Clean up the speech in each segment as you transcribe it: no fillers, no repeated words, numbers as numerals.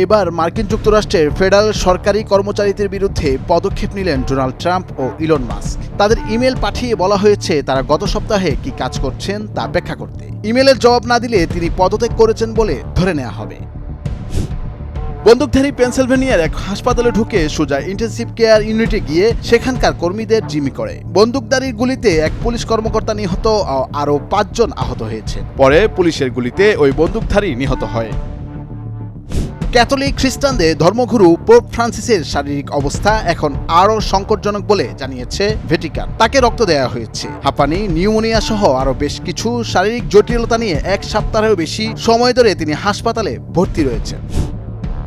এবার মার্কিন যুক্তরাষ্ট্রের ফেডারেল সরকারি কর্মচারীদের বিরুদ্ধে পদক্ষেপ নিলেন ডোনাল্ড ট্রাম্প ও ইলন মাস্ক। তাদের ইমেল পাঠিয়ে বলা হয়েছে তারা গত সপ্তাহে কি কাজ করছেন তা ব্যাখ্যা করতে। ইমেলের জবাব না দিলে তিনি পদত্যাগ করেছেন বলে ধরে নেওয়া হবে। বন্দুকধারী পেনসিলভেনিয়ার এক হাসপাতালে ঢুকে সোজা ইন্টেনসিভ কেয়ার ইউনিটে গিয়ে সেখানকার কর্মীদের জিম্মি করে। বন্দুকধারীর গুলিতে এক পুলিশ কর্মকর্তা নিহত ও আরও 5 জন আহত হয়েছে। পরে পুলিশের গুলিতে ওই বন্দুকধারী নিহত হয়। ক্যাথলিক খ্রিস্টানদের ধর্মগুরু পোপ ফ্রান্সিসের শারীরিক অবস্থা এখন আরও সংকটজনক বলে জানিয়েছে ভ্যাটিকান। তাকে রক্ত দেওয়া হয়েছে। হাঁপানি, নিউমোনিয়া সহ আরও বেশ কিছু শারীরিক জটিলতা নিয়ে 1 সপ্তাহেরও বেশি সময় ধরে তিনি হাসপাতালে ভর্তি রয়েছেন।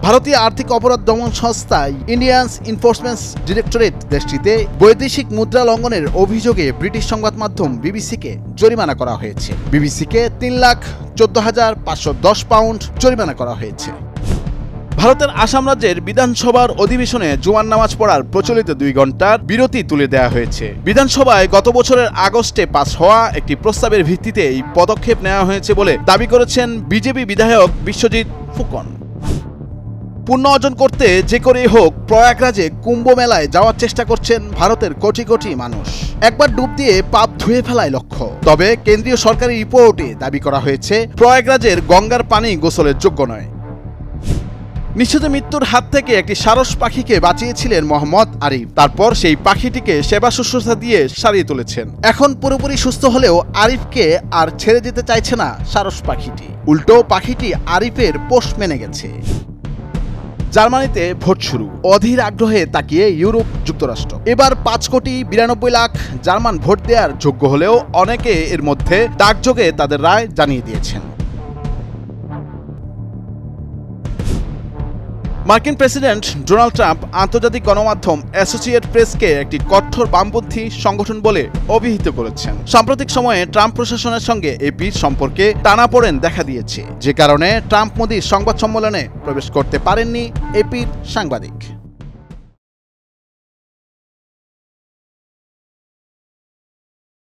ভারতীয় আর্থিক অপরাধ দমন সংস্থা ইন্ডিয়ান এনফোর্সমেন্ট ডিরেক্টরেট দেশটিতে বৈদেশিক মুদ্রা লঙ্ঘনের অভিযোগে ব্রিটিশ সংবাদ মাধ্যম বিবিসিকে জরিমানা করা হয়েছে। বিবিসিকে 3,14,510 পাউন্ড জরিমানা করা হয়েছে। ভারতের আসাম রাজ্যের বিধানসভার অধিবেশনে জুমার নামাজ পড়ার প্রচলিত 2 ঘন্টার বিরতি তুলে দেওয়া হয়েছে। বিধানসভায় গত বছরের আগস্টে পাস হওয়া একটি প্রস্তাবের ভিত্তিতে এই পদক্ষেপ নেওয়া হয়েছে বলে দাবি করেছেন বিজেপি বিধায়ক বিশ্বজিৎ ফুকন। পুণ্য অর্জন করতে যে করেই হোক প্রয়াগরাজে কুম্ভ মেলায় যাওয়ার চেষ্টা করছেন ভারতের কোটি কোটি মানুষ। একবার ডুব দিয়ে পাপ ধুয়ে ফেলায় লক্ষ্য। তবে কেন্দ্রীয় সরকারি রিপোর্টে দাবি করা হয়েছে প্রয়াগরাজের গঙ্গার পানি গোসলের যোগ্য নয়। নিশ্চিত মৃত্যুর হাত থেকে একটি সারস পাখিকে বাঁচিয়েছিলেন মোহাম্মদ আরিফ। তারপর সেই পাখিটিকে সেবা শুশ্রূষা দিয়ে সারিয়ে তুলেছেন। এখন পুরোপুরি সুস্থ হলেও আরিফকে আর ছেড়ে যেতে চাইছে না সারস পাখিটি। উল্টো পাখিটি আরিফের পোষ মেনে গেছে। জার্মানিতে ভোট শুরু, অধীর আগ্রহে তাকিয়ে ইউরোপ যুক্তরাষ্ট্র। এবার 5,92,00,000 জার্মান ভোট দেওয়ার যোগ্য হলেও অনেকে এর মধ্যে ডাকযোগে তাদের রায় জানিয়ে দিয়েছেন। মার্কিন প্রেসিডেন্ট ডোনাল্ড ট্রাম্প আন্তর্জাতিক গণমাধ্যম অ্যাসোসিয়েটেড প্রেসকে একটি কঠোর বামপন্থী সংগঠন বলে অভিহিত করেছেন। সাম্প্রতিক সময়ে ট্রাম্প প্রশাসনের সঙ্গে এপির সম্পর্কে টানাপোড়েন দেখা দিয়েছে, যে কারণে ট্রাম্প মোদির সংবাদ সম্মেলনে প্রবেশ করতে পারেননি এপির সাংবাদিক।